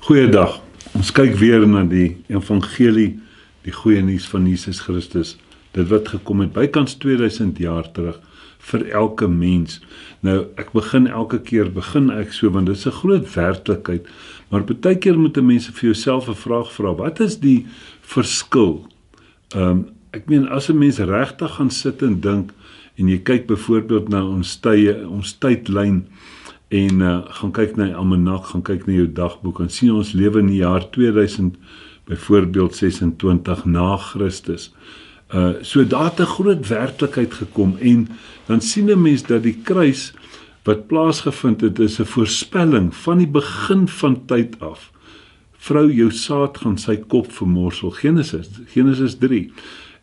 Goeiedag. Ons kyk weer na die evangelie, die goeie nuus van Jesus Christus. Dit wat gekom het bykans 2000 jaar terug vir elke mens. Nou, ek begin elke keer so, want dit is 'n groot werklikheid. Maar baie keer moet mense vir jouself 'n vraag vra. Wat is die verskil? Ek meen, as 'n mens regtig gaan sit en dink, en jy kyk byvoorbeeld na ons tydlyn, en gaan kyk na die almanak, gaan kyk na jou dagboek, en sien ons lewe in die jaar 2000, byvoorbeeld 26 na Christus. So daar het 'n groot werklikheid gekom, en dan sien 'n mens dat die kruis wat plaasgevind het, is 'n voorspelling van die begin van tyd af. Vrou, jou saad gaan sy kop vermorsel, Genesis 3.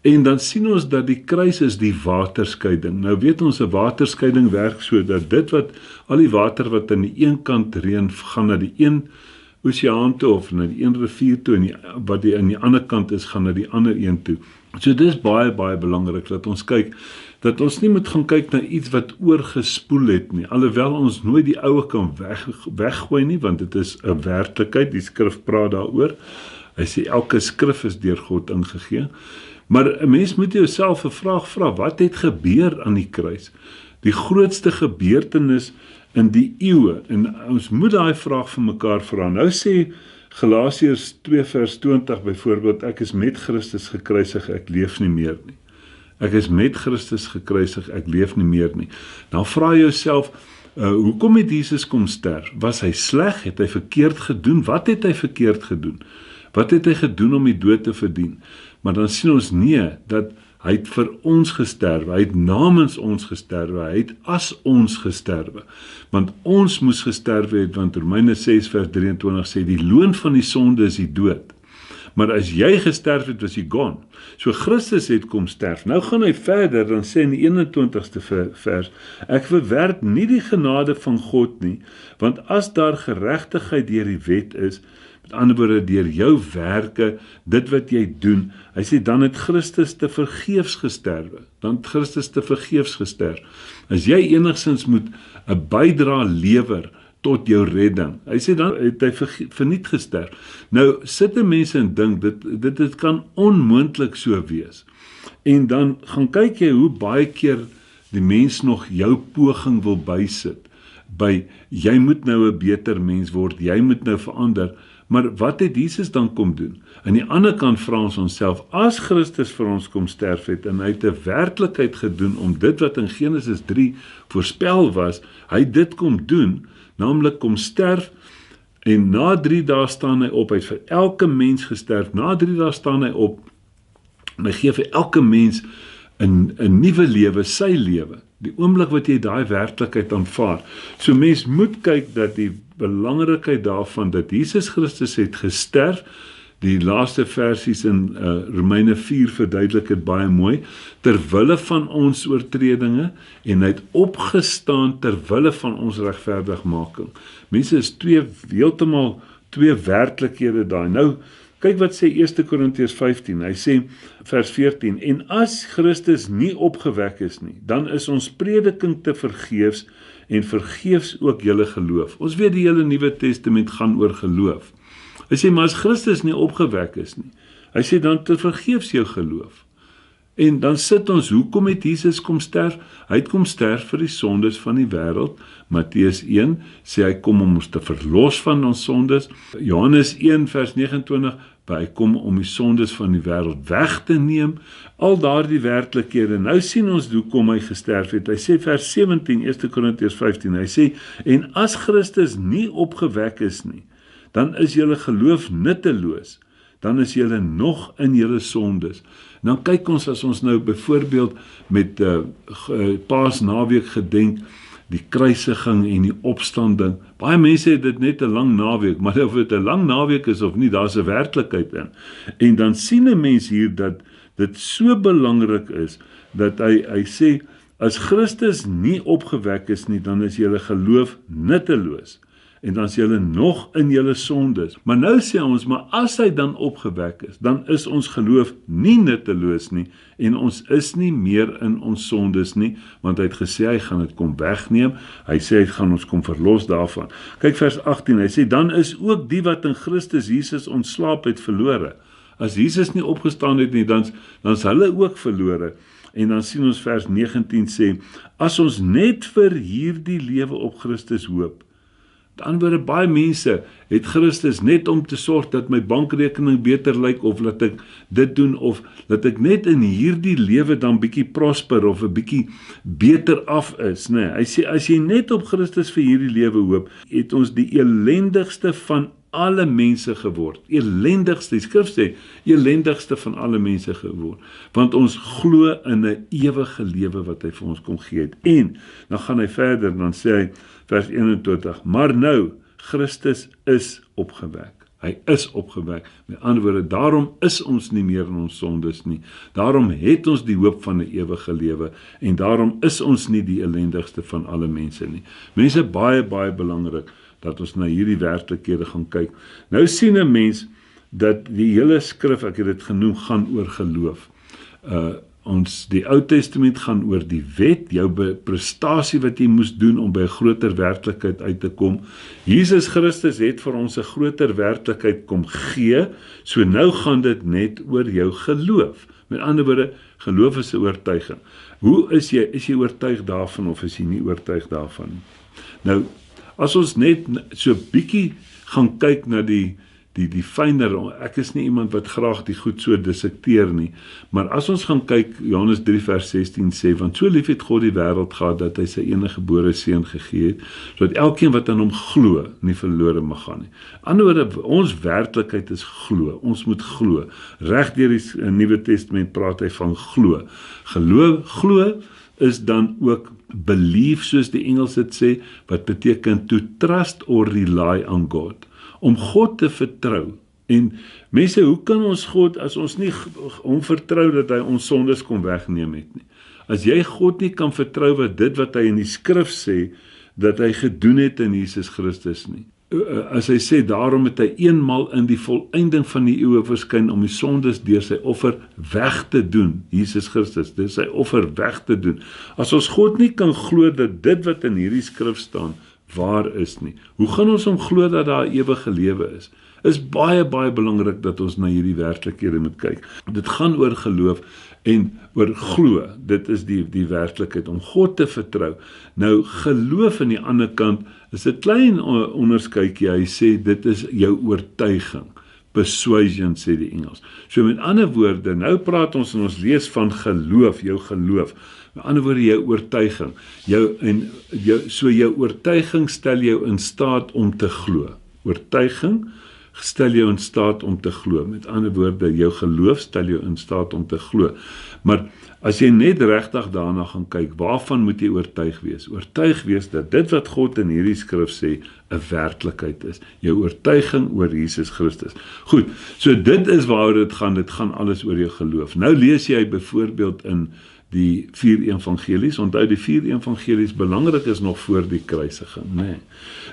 En dan sien ons dat die kruis is die waterskeiding. Nou weet ons, 'n waterskeiding werk so dat al die water wat aan die een kant reën, gaan na die een oseaan toe, of na die een rivier toe, en wat aan die ander kant is, gaan na die ander een toe. So dit is baie, baie belangrik dat ons kyk, dat ons nie moet gaan kyk na iets wat oorgespoel het nie, alhoewel ons nooit die oue kan weggooi nie, want dit is 'n werklikheid, die skrif praat daaroor. Hy sê elke skrif is deur God ingegee. Maar 'n mens moet jouself 'n vraag vra, wat het gebeur aan die kruis? Die grootste gebeurtenis in die eeue, en ons moet daai vraag vir mekaar vra. Nou sê Galasiërs 2 vers 20 byvoorbeeld, ek is met Christus gekruisig, ek leef nie meer nie. Ek is met Christus gekruisig, ek leef nie meer nie. Dan vra jouself, hoekom het Jesus kom sterf? Was hy sleg? Het hy verkeerd gedoen? Wat het hy verkeerd gedoen? Wat het hy gedoen om die dood te verdien? Maar dan sien ons nie, dat hy het vir ons gesterwe, hy het namens ons gesterwe, hy het as ons gesterwe. Want ons moes gesterwe het, want Romeine 6 vers 23 sê, die loon van die sonde is die dood. Maar as jy gesterf het, was jy gone. So Christus het kom sterf. Nou gaan hy verder, dan sê in die 21ste vers, ek verwerp nie die genade van God nie, want as daar geregtigheid deur die wet is, met ander woorde, deur jou werke, dit wat jy doen, hy sê, dan het Christus te vergeefs gesterwe. As jy enigstens moet 'n bydrae lewer tot jou redding, hy sê, dan het hy verniet gesterf. Nou, sit die mense en dink, dit kan onmoontlik so wees. En dan gaan kyk jy hoe baie keer die mens nog jou poging wil bysit, by, jy moet nou 'n beter mens word, jy moet nou verander. Maar wat het Jesus dan kom doen? Aan die ander kant vra ons onsself, as Christus vir ons kom sterf het, en hy het 'n werklikheid gedoen om dit wat in Genesis 3 voorspel was, hy dit kom doen, naamlik kom sterf, en na 3 dae staan hy op, hy het vir elke mens gesterf, na 3 dae staan hy op, en hy gee vir elke mens 'n nuwe lewe, sy lewe, die oomblik wat jy daai werklikheid aanvaar. So mens moet kyk dat die belangrikheid daarvan, dat Jesus Christus het gesterf, die laaste versies in Romeine 4 verduidelik het baie mooi, terwille van ons oortredinge, en hy het opgestaan terwille van ons regverdigmaking. Mense, is heeltemal twee werklikhede daai. Nou, kyk wat sê 1 Korintiërs 15, hy sê, vers 14, en as Christus nie opgewek is nie, dan is ons prediking te vergeefs, en vergeefs ook julle geloof. Ons weet die hele Nuwe Testament gaan oor geloof. Hy sê, maar as Christus nie opgewek is nie, hy sê dan te vergeefs jou geloof. En dan sit ons, hoekom het Jesus kom sterf? Hy het kom sterf vir die sondes van die wêreld. Matteus 1 sê hy kom om ons te verlos van ons sondes. Johannes 1 vers 29, hy kom om die sondes van die wêreld weg te neem. Al daardie werklikhede. Nou sien ons hoekom hy gesterf het. Hy sê vers 17, 1 Korintiërs 15, hy sê, en as Christus nie opgewek is nie, dan is julle geloof nutteloos, dan is julle nog in julle sondes. Dan kyk ons, as ons nou byvoorbeeld met Paasnaweek gedenk, die kruisiging en die opstanding, baie mense het dit net 'n lang naweek, maar of dit 'n lang naweek is of nie, daar's 'n werklikheid in. En dan sien 'n mens hier dat dit so belangrik is, dat hy sê, as Christus nie opgewek is nie, dan is julle geloof nutteloos. en dan is julle nog in julle sondes. Maar nou sê ons, maar as hy dan opgewek is, dan is ons geloof nie nutteloos nie, en ons is nie meer in ons sondes nie, want hy het gesê, hy gaan dit kom wegneem, hy sê, hy gaan ons kom verlos daarvan. Kyk vers 18, hy sê, dan is ook die wat in Christus Jesus ontslaap het verlore. As Jesus nie opgestaan het nie, dan is hulle ook verlore. En dan sien ons vers 19 sê, as ons net vir hierdie lewe op Christus hoop, dan word baie mense, het Christus net om te sorg dat my bankrekening beter lyk, of dat ek dit doen, of dat ek net in hierdie lewe dan bietjie prosper, of 'n bietjie beter af is. Nee, hy sê, as jy net op Christus vir hierdie lewe hoop, het ons die elendigste van alle mense geword. Elendigste, die skrif sê, elendigste van alle mense geword. Want ons glo in 'n ewige lewe wat hy vir ons kom gee het. En, dan gaan hy verder, dan sê hy, vers 21, maar nou, Christus is opgewek. Hy is opgewek. Met ander woorde, daarom is ons nie meer in ons sondes nie. Daarom het ons die hoop van 'n ewige lewe. En daarom is ons nie die elendigste van alle mense nie. Mense, baie, baie belangrik, dat ons na hierdie werklikhede gaan kyk. Nou sien 'n mens, dat die hele skrif, ek het dit genoem, gaan oor geloof. Die Ou Testament gaan oor die wet, jou prestasie wat jy moes doen om by 'n groter werklikheid uit te kom. Jesus Christus het vir ons 'n groter werklikheid kom gee, so nou gaan dit net oor jou geloof. Met ander woorde, geloof is 'n oortuiging. Hoe is jy oortuig daarvan, of is jy nie oortuig daarvan? Nou, as ons net so bietjie gaan kyk na die fynere, ek is nie iemand wat graag die goed so dissekteer nie, maar as ons gaan kyk, Johannes 3 vers 16 sê, want so lief het God die wêreld gehad, dat hy sy enige gebore seun gegee het, sodat elkeen wat aan hom glo, nie verlore mag gaan nie. Anderswoorde, ons werklikheid is glo, ons moet glo. Reg deur die Nuwe Testament praat hy van glo. Glo is dan ook belief, soos die Engels dit sê, wat beteken to trust or rely on God. Om God te vertrou. En mense, hoe kan ons God, as ons nie hom vertrou dat hy ons sondes kon wegneem het nie? As jy God nie kan vertrou wat hy in die skrif sê, dat hy gedoen het in Jesus Christus nie. As hy sê, daarom het hy eenmal in die volëinding van die eeue verskyn om die sondes deur sy offer weg te doen, Jesus Christus, dis sy offer weg te doen. As ons God nie kan glo dat dit wat in hierdie skrif staan, waar is nie. Hoe gaan ons om glo dat daar ewige lewe is? Is baie, baie belangrik dat ons na hierdie werklikhede moet kyk. Dit gaan oor geloof en oor glo. Dit is die werklikheid, om God te vertrou. Nou, geloof aan die ander kant is 'n klein onderskeidjie. Hy sê, dit is jou oortuiging. Persuasion, sê die Engels. So met ander woorde, nou praat ons en ons lees van geloof, jou geloof. Met ander woorde, jou oortuiging. Jou oortuiging stel jou in staat om te glo. Oortuiging stel jou in staat om te glo. Met ander woorde, jou geloof stel jou in staat om te glo. Maar as jy net regtig daarna gaan kyk, waarvan moet jy oortuig wees? Oortuig wees dat dit wat God in hierdie skrif sê, 'n werklikheid is. Jou oortuiging oor Jesus Christus. Goed, so dit is waaroor dit gaan alles oor jou geloof. Nou lees jy byvoorbeeld in die 4 evangelies, onthou die 4 evangelies, belangrik is nog voor die kruisiging, nee.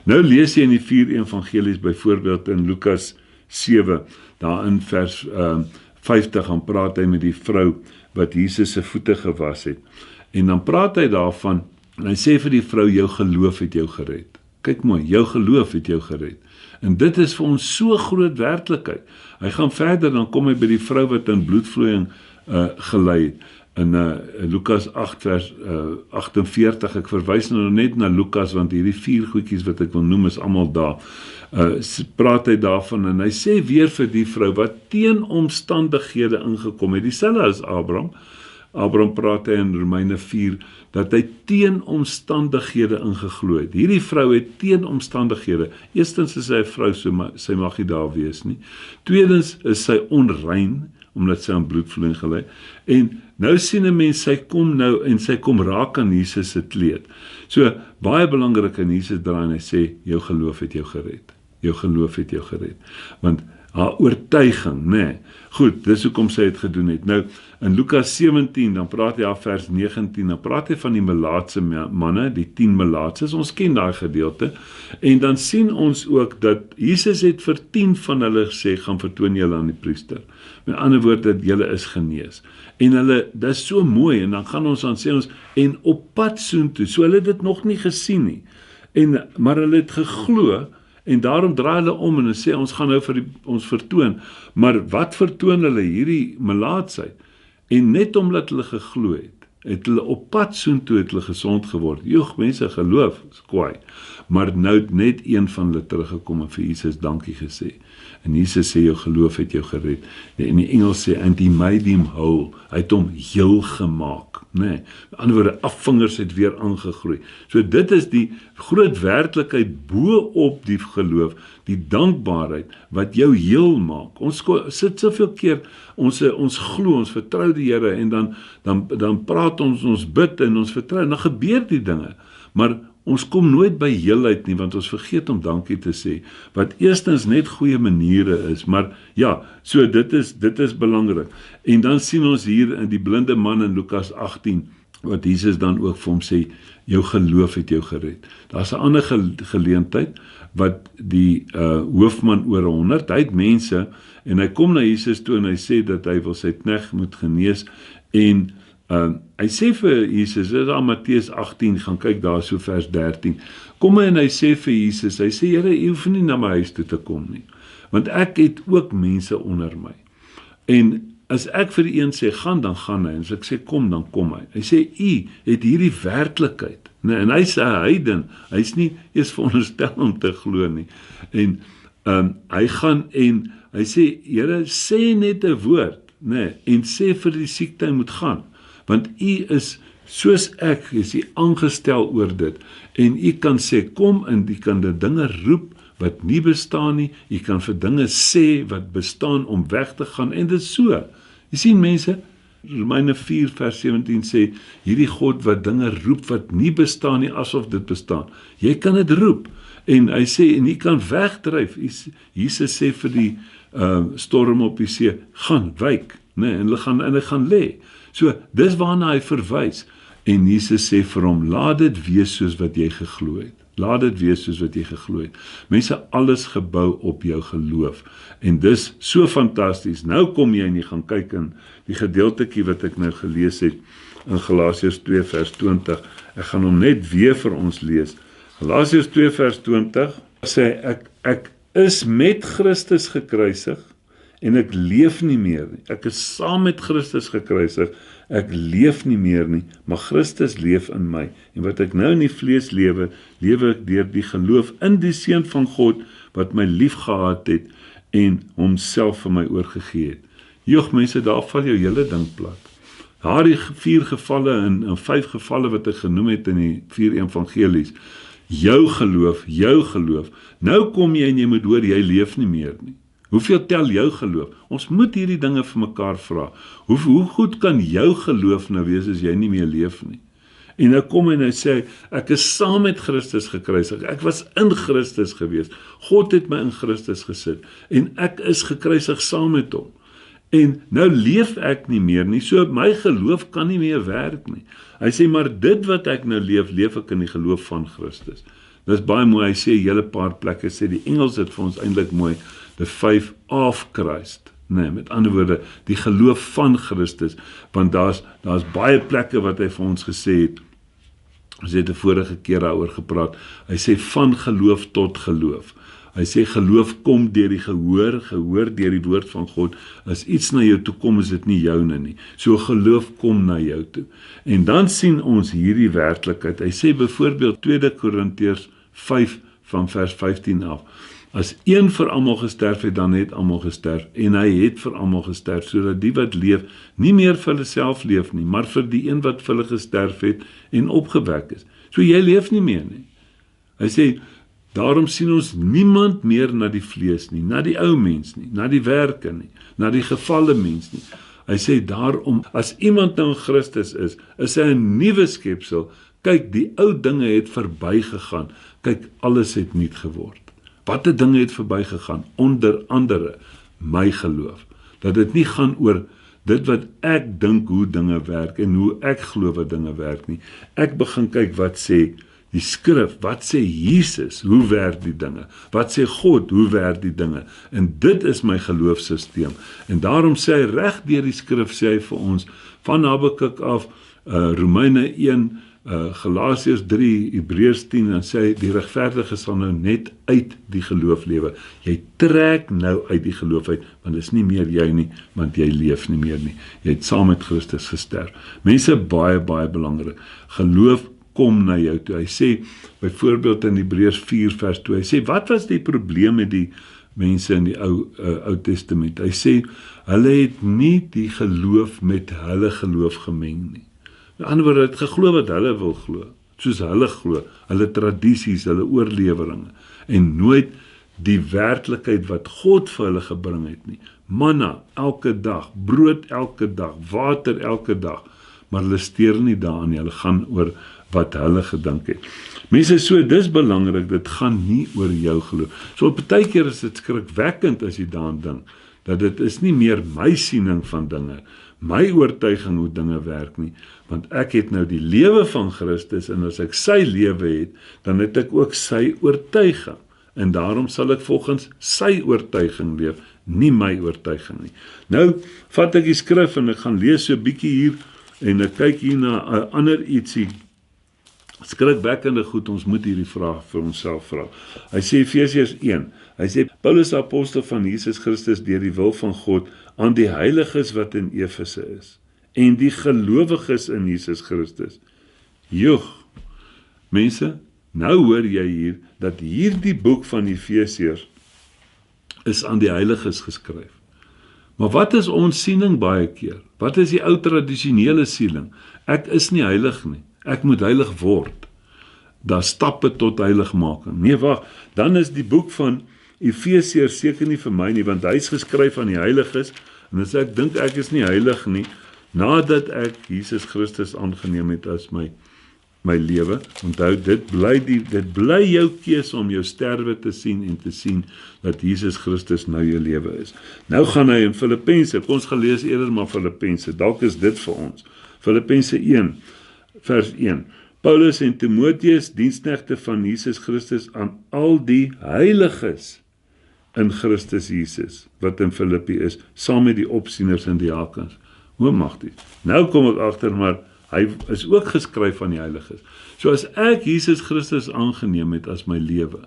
Nou lees jy in die 4 evangelies, byvoorbeeld in Lukas 7, daar in vers 50, dan praat hy met die vrou, wat Jesus se voete gewas het, en dan praat hy daarvan, en hy sê vir die vrou, jou geloof het jou gered. Kyk mooi, jou geloof het jou gered. En dit is vir ons so groot werklikheid. Hy gaan verder, dan kom hy by die vrou wat in bloedvloeiing gelei het, in Lukas 8 vers 48, ek verwys nou net na Lukas, want hierdie 4 goedjies wat ek wil noem is almal daar, praat hy daarvan, en hy sê weer vir die vrou, wat teen omstandighede ingekom het, dieselfde as Abraham praat hy in Romeine 4, dat hy teen omstandighede ingeglo het. Hierdie vrou het teen omstandighede, eerstens is sy 'n vrou, so sy mag nie daar wees nie, tweedens is sy onrein, omdat sy aan bloedvloeiing gelei, en nou sien 'n mens, sy kom raak aan Jesus se kleed. So, baie belangrik in Jesus draai en hy sê, jou geloof het jou gered. Jou geloof het jou gered. Want haar oortuiging, nee. Goed, dis hoekom sy het gedoen het. Nou, in Lukas 17, dan praat hy af vers 19, dan praat hy van die melaatse manne, die 10 melaatses, ons ken daai gedeelte, en dan sien ons ook dat Jesus het vir 10 van hulle gesê, gaan vertoon julle aan die priester. Met ander woorde, dat julle is genees. En hulle, dit is so mooi, en dan gaan ons dan sê ons, en op pad soontoe, so hulle het dit nog nie gesien nie, maar hulle het geglo, en daarom draai hulle om en hulle sê, ons gaan nou vir ons vertoon, maar wat vertoon hulle hierdie melaatsheid? En net omdat hulle geglo het hulle op pad soontoe het hulle gesond geword. Joeg, mense geloof, is kwaai. Maar nou net een van hulle teruggekom en vir Jesus dankie gesê. En Jesus sê, jou geloof het jou gered. En die Engels sê, and he made him whole. Hy het hom heel gemaak. Nee, met ander woorde, afvingers het weer aangegroei. So dit is die groot werklikheid bo op die geloof, die dankbaarheid wat jou heel maak. Ons sit soveel keer, ons glo, ons vertrou die Here en dan praat ons bid en ons vertrou en dan gebeur die dinge. Maar ons kom nooit by heelheid nie, want ons vergeet om dankie te sê, wat eerstens net goeie maniere is, maar ja, so dit is belangrik. En dan sien ons hier in die blinde man in Lukas 18, wat Jesus dan ook vir hom sê, jou geloof het jou gered. Daar's 'n ander geleentheid, wat die hoofman oor 100, hy het mense, en hy kom na Jesus toe en hy sê dat hy wil sy knegt moet genees, en hy sê vir Jesus, dit is aan Matteus 18, gaan kyk daar so vers 13, kom hy en hy sê vir Jesus, hy sê, Here, u hoef nie na my huis toe te kom nie, want ek het ook mense onder my, en as ek vir die een sê, gaan, dan gaan hy, en as ek sê, kom, dan kom hy. Hy sê, u het hierdie werklikheid, nee, en hy sê, heiden, hy is nie eers veronderstel om te glo nie, en hy gaan, en hy sê, Here, sê net 'n woord, nee, en sê vir die siekte, hy moet gaan, want u is, soos ek, is u aangestel oor dit, en u kan sê, kom, en u kan die dinge roep, wat nie bestaan nie, u kan vir dinge sê, wat bestaan, om weg te gaan, en dit is so. Jy sien mense, Romeine 4 vers 17 sê, hierdie God wat dinge roep, wat nie bestaan nie, asof dit bestaan. Jy kan dit roep, en hy sê, en jy kan wegdryf. Jesus sê vir die storm op die see, gaan, wyk, nee, en hy gaan lê. So, dis waarna hy verwys, en Jesus sê vir hom, laat dit wees soos wat jy geglo het. Laat dit wees soos wat jy geglo het. Mense, alles gebou op jou geloof, en dis so fantasties. Nou kom jy en jy gaan kyk in die gedeeltetjie wat ek nou gelees het, in Galasiërs 2 vers 20, ek gaan hom net weer vir ons lees. Galasiërs 2 vers 20, sê ek is met Christus gekruisig, en ek leef nie meer nie. Ek is saam met Christus gekruisig, ek leef nie meer nie, maar Christus leef in my. En wat ek nou in die vlees lewe ek deur die geloof in die Seun van God, wat my lief gehad het, en homself vir my oorgegee het. Joeg mense, daar val jou hele ding plat. Daar die 4 gevalle en 5 gevalle wat ek genoem het in die 4 evangelies. Jou geloof, nou kom jy en jy moet hoor, jy leef nie meer nie. Hoeveel tel jou geloof? Ons moet hierdie dinge vir mekaar vra. Hoe goed kan jou geloof nou wees as jy nie meer leef nie? En nou kom hy en hy sê, ek is saam met Christus gekruisig, ek was in Christus gewees, God het my in Christus gesit, en ek is gekruisig saam met hom. En nou leef ek nie meer nie, so my geloof kan nie meer werk nie. Hy sê, maar dit wat ek nou leef ek in die geloof van Christus. Dis baie mooi, hy sê, hele paar plekke, sê die Engels het vir ons eintlik mooi, the faith of Christ. Nee, met ander woorde, die geloof van Christus, want daar's baie plekke wat hy vir ons gesê het, ons het die vorige keer daaroor gepraat, hy sê van geloof tot geloof. Hy sê geloof kom deur die gehoor deur die woord van God. As iets na jou toe kom, is dit nie joune nie. So geloof kom na jou toe. En dan sien ons hierdie werklikheid. Hy sê byvoorbeeld 2 Korintiërs 5 van vers 15 af. As een vir almal gesterf het, dan het almal gesterf, en hy het vir almal gesterf, sodat die wat leef, nie meer vir hulle self leef nie, maar vir die een wat vir hulle gesterf het, en opgewek is. So jy leef nie meer nie. Hy sê, daarom sien ons niemand meer na die vlees nie, na die ou mens nie, na die werke nie, na die gevalle mens nie. Hy sê, daarom, as iemand nou in Christus is hy 'n nuwe skepsel, kyk, die ou dinge het verbygegaan, kyk, alles het nuut geword. Watter dinge het verbygegaan? Onder andere my geloof. Dat dit nie gaan oor dit wat ek dink hoe dinge werk en hoe ek glo wat dinge werk nie. Ek begin kyk wat sê die skrif, wat sê Jesus, hoe werk die dinge? Wat sê God, hoe werk die dinge? En dit is my geloofssisteem. En daarom sê hy reg deur die skrif, sê hy vir ons, van Habakuk af, Romeine 1, Galasiërs 3, Hebreërs 10, dan sê hy, die regverdige sal nou net uit die geloof lewe. Jy trek nou uit die geloof uit, want dit is nie meer jy nie, want jy leef nie meer nie. Jy het saam met Christus gesterf. Mense, baie, baie belangrik. Geloof kom na jou toe. Hy sê, byvoorbeeld in Hebreërs 4 vers 2, hy sê, wat was die probleem met die mense in die Ou Testament? Hy sê, hulle het nie die geloof met hulle geloof gemeng nie. Met ander woorde, het geglo wat hulle wil glo, soos hulle glo, hulle tradisies, hulle oorleweringe, en nooit die werklikheid wat God vir hulle gebring het nie. Manna, elke dag, brood elke dag, water elke dag, maar hulle steur nie daaraan nie, hulle gaan oor wat hulle gedink het. Mense, so, dis belangrik, dit gaan nie oor jou geloof. So, partykeer is dit skrikwekkend as jy daaraan dink, dat dit is nie meer my siening van dinge, my oortuiging hoe dinge werk nie, want ek het nou die lewe van Christus, en as ek sy lewe het, dan het ek ook sy oortuiging, en daarom sal ek volgens sy oortuiging leef, nie my oortuiging nie. Nou, vat ek die skrif, en ek gaan lees so 'n bietjie hier, en ek kyk hier na 'n ander ietsie, skrikwekkende goed, ons moet hierdie vraag vir onsself vra. Hy sê Efesiërs 1, hy sê, Paulus apostel van Jesus Christus deur die wil van God, aan die heiliges wat in Efese is, en die gelowiges in Jesus Christus. Joeg, mense, nou hoor jy hier, dat hierdie boek van Efesiërs is aan die heiliges geskryf. Maar wat is ons siening baie keer? Wat is die ou tradisionele siening? Ek is nie heilig nie, ek moet heilig word. Daar stappe tot heiligmaking. Nee, wag, dan is die boek van Efesiërs seker nie vir my nie, want hy is geskryf aan die heiliges, en as ek dink ek is nie heilig nie, nadat ek Jesus Christus aangeneem het as my lewe, onthou, dit bly jou keuse om jou sterwe te sien en te sien dat Jesus Christus nou jou lewe is. Nou gaan hy in Filippense, ons gelees eerder maar Filippense, dalk is dit vir ons. Filippense 1, vers 1. Paulus en Timotheus, diensknegte van Jesus Christus, aan al die heiliges in Christus Jesus, wat in Filippi is, saam met die opsieners en diakens. Hoe mag dit? Nou kom ek agter, maar hy is ook geskryf aan die heiliges. So as ek Jesus Christus aangeneem het as my lewe,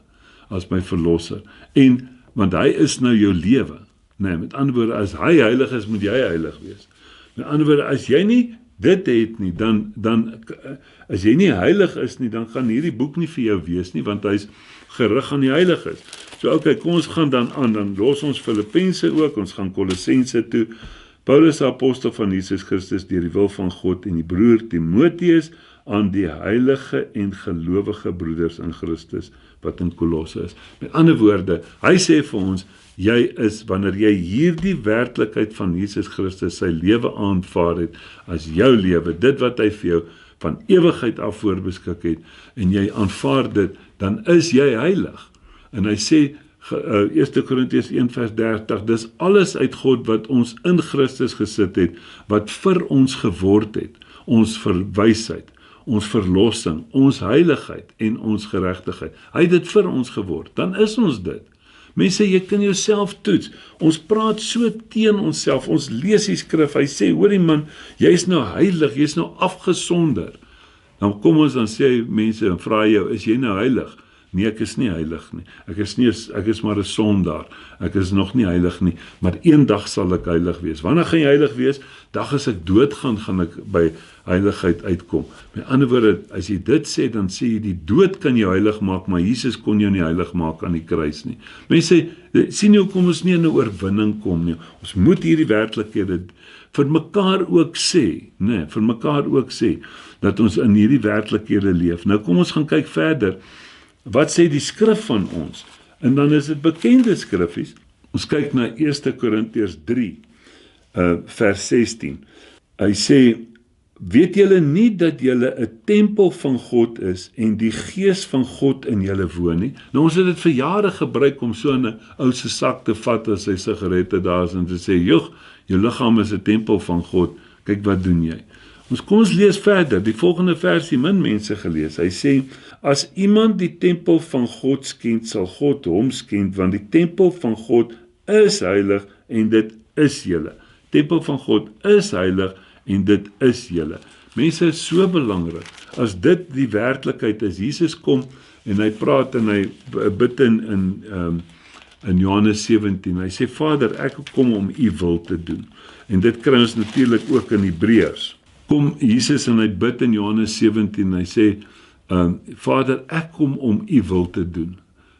as my verlosser, en, want hy is nou jou lewe, nee, met ander woorde, as hy heilig is, moet jy heilig wees. Met ander woorde, as jy nie dit het nie, dan as jy nie heilig is nie, dan gaan hierdie boek nie vir jou wees nie, want hy is gerig aan die heiliges. So okay, kom ons gaan dan aan, dan los ons Filippense ook, ons gaan Kolossense toe. Paulus, apostel van Jesus Christus, deur die wil van God, en die broer Timotheus, aan die heilige en gelowige broeders in Christus, wat in Kolosse is. Met ander woorde, hy sê vir ons, jy is, wanneer jy hierdie werklikheid van Jesus Christus, sy lewe aanvaar het, as jou lewe, dit wat hy vir jou van ewigheid af voorbeskik het, en jy aanvaar dit, dan is jy heilig. En hy sê, 1 Korintiërs 1 vers 30, dis alles uit God wat ons in Christus gesit het, wat vir ons geword het, ons verwysheid, ons verlossing, ons heiligheid en ons geregtigheid. Hy het dit vir ons geword, dan is ons dit. Mense, jy kan jouself toets. Ons praat so teen onsself, ons lees die skrif, hy sê, hoorie man, jy is nou heilig, jy is nou afgesonder. Dan kom ons dan sê mense, en vra jou, is jy nou heilig? Nee, ek is nie heilig nie. Ek is maar 'n sondaar. Ek is nog nie heilig nie, maar eendag sal ek heilig wees. Wanneer gaan jy heilig wees? Dag as ek doodgaan, gaan ek by heiligheid uitkom. Met ander woorde, as jy dit sê, dan sê jy die dood kan jou heilig maak, maar Jesus kon jou nie heilig maak aan die kruis nie. Mense sien hoe kom ons nie in 'n oorwinning kom nie. Ons moet hierdie werklikhede vir mekaar ook sê, dat ons in hierdie werklikhede leef. Nou kom ons gaan kyk verder. Wat sê die skrif van ons? En dan is dit bekende skriffies. Ons kyk na 1 Korintiërs 3, vers 16. Hy sê, weet julle nie dat julle 'n tempel van God is en die Gees van God in julle woon nie? Nou ons het dit vir jare gebruik om so 'n ou se sak te vat as hy sigarette daar is en te sê, "Joeg, jou liggaam is 'n tempel van God. Kyk wat doen jy." Kom ons lees verder. Die volgende versie min mense gelees. Hy sê, "As iemand die tempel van God skend, sal God hom skend, want die tempel van God is heilig en dit is julle." Tempel van God is heilig en dit is julle. Mense, is so belangrik. As dit die werklikheid is, Jesus kom en hy praat en hy bid in Johannes 17. Hy sê, "Vader, ek kom om u wil te doen." En dit kry ons natuurlik ook in Hebreërs. Kom Jesus en hy bid in Johannes 17, hy sê, "Vader, ek kom om u wil te doen."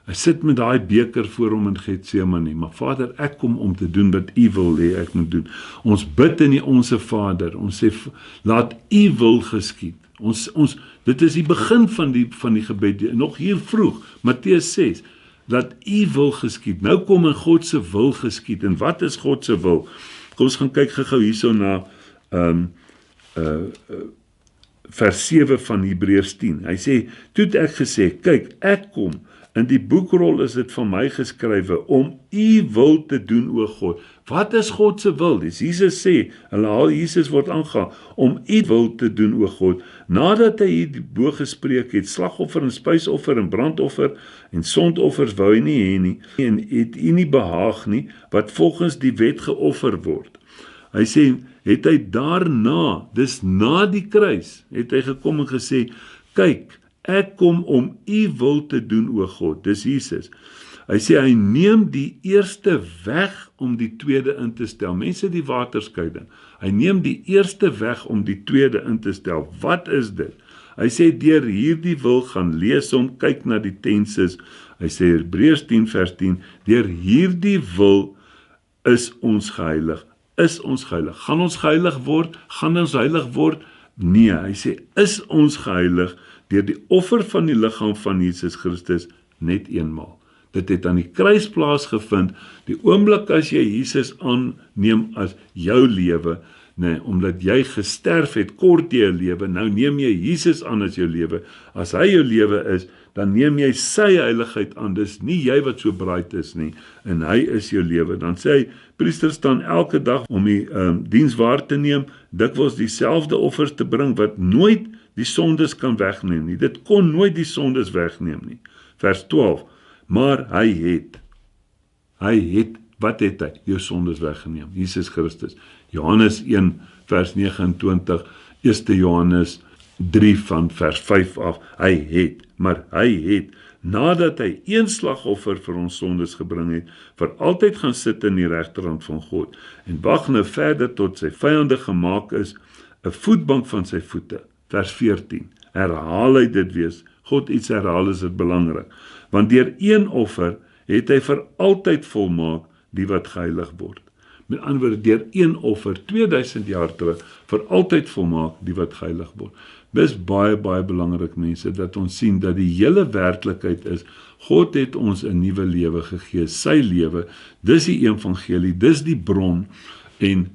Hy sit met daai beker voor hom in Getsemane, maar Vader, ek kom om te doen wat u wil hê ek moet doen. Ons bid in die Onse Vader, ons sê, "Laat u wil geskied." Dit is die begin van die gebed, nog hier vroeg, Matteus 6, "Laat u wil geskied." Nou kom in God se wil geskied. En wat is God se wil? Kom ons gaan kyk gou hierso na vers 7 van Hebreërs 10. Hy sê, "Toe het ek gesê, kyk, ek kom. In die boekrol is dit van my geskrywe om u wil te doen, o God." Wat is God se wil? Dis Jesus sê, Jesus word aangehaal, om u wil te doen, o God. Nadat hy hierbo gespreek het, slagoffer en spysoffer en brandoffer en sondoffers wou hy nie hê nie, en het u nie behaag nie, wat volgens die wet geoffer word. Hy sê, het hy daarna, dis na die kruis, het hy gekom en gesê, "Kyk, ek kom om u wil te doen, o God." Dis Jesus. Hy sê, hy neem die eerste weg om die tweede in te stel. Mense, die waterskeiding. Hy neem die eerste weg om die tweede in te stel. Wat is dit? Hy sê, deur hierdie wil gaan lees hom, kyk na die tenses. Hy sê, Hebreërs 10 vers 10, deur hierdie wil is ons geheilig. Is ons geheilig? Gaan ons geheilig word? Gaan ons heilig word? Nee, hy sê, is ons geheilig deur die offer van die liggaam van Jesus Christus net eenmaal. Dit het aan die kruis plaasgevind, die oomblik as jy Jesus aanneem as jou lewe, omdat jy gesterf het, kort jy 'n lewe, nou neem jy Jesus aan as jou lewe. As hy jou lewe is, dan neem jy sy heiligheid aan, dis nie jy wat so braait is nie, en hy is jou lewe. Dan sê hy, priesters staan elke dag om die diens waar te neem, dikwels dieselfde offers te bring, wat nooit die sondes kan wegneem nie. Dit kon nooit die sondes wegneem nie. Vers 12, maar hy het, wat het hy? Jou sondes weggeneem, Jesus Christus. Johannes 1 vers 29, 1 Johannes 3 van vers 5 af, maar hy het, nadat hy een slagoffer vir ons sondes gebring het, vir altyd gaan sit in die regterhand van God, en wag nou verder tot sy vyande gemaak is, 'n voetbank van sy voete. Vers 14, herhaal hy dit weer, God iets herhaal is dit belangrik, want deur een offer het hy vir altyd volmaak die wat geheilig word. Met ander woorde, deur een offer, 2000 jaar terug, vir altyd volmaak die wat geheilig word. Dis baie, baie belangrik, mense, dat ons sien dat die hele werklikheid is, God het ons 'n nuwe lewe gegee, sy lewe, dis die evangelie, dis die bron, en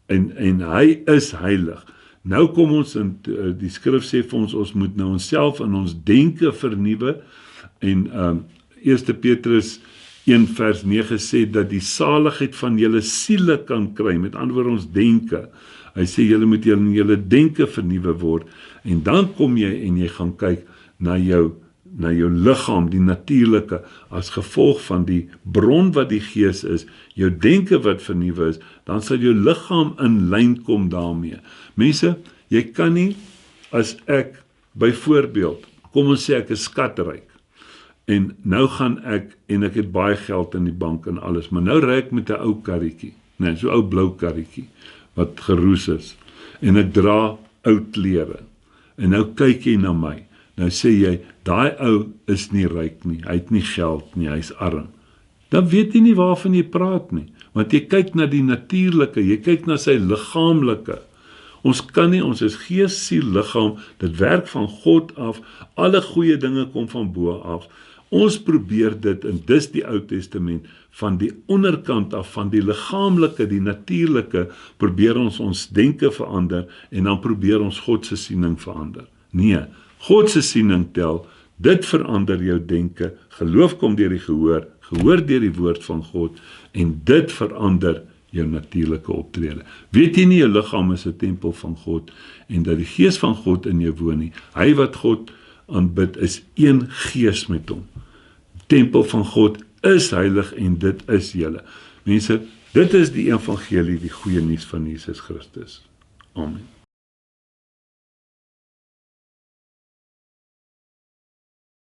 hy is heilig. Nou kom ons, en die skrif sê vir ons, ons moet nou onsself in ons denke vernuwe, en 1 Petrus 1 vers 9 sê, dat die saligheid van julle siele kan kry, met ander woorde ons denke. Hy sê, julle moet julle denke vernuwe word, en dan kom jy en jy gaan kyk na jou liggaam, die natuurlike, as gevolg van die bron wat die gees is, jou denke wat vernuwe is, dan sal jou liggaam in lyn kom daarmee. Mense, jy kan nie, as ek, byvoorbeeld, kom ons sê ek is skatryk, en nou gaan ek, en ek het baie geld in die bank en alles, maar nou ry ek met 'n ou karretjie, so ou blou karretjie, wat geroes is, en ek dra ou klere, en nou kyk jy na my, nou sê jy, daai ou is nie ryk nie, hy het nie geld nie, hy is arm. Dan weet jy nie waarvan jy praat nie, want jy kyk na die natuurlike, jy kyk na sy liggaamlike. Ons kan nie, ons is gees, siel, liggaam, dit werk van God af, alle goeie dinge kom van bo af. Ons probeer dit, en dis die Ou Testament, van die onderkant af, van die liggaamlike, die natuurlike, probeer ons denke verander, en dan probeer ons God se siening verander. Nee, God se siening tel, dit verander jou denke, geloof kom deur die gehoor, gehoor deur die woord van God, en dit verander jou natuurlike optrede. Weet jy nie, jou liggaam is 'n tempel van God, en dat die Gees van God in jou woon nie. Hy wat God aanbid, is een gees met hom. Tempel van God is heilig, en dit is julle. Mense, dit is die evangelie, die goeie nuus van Jesus Christus. Amen.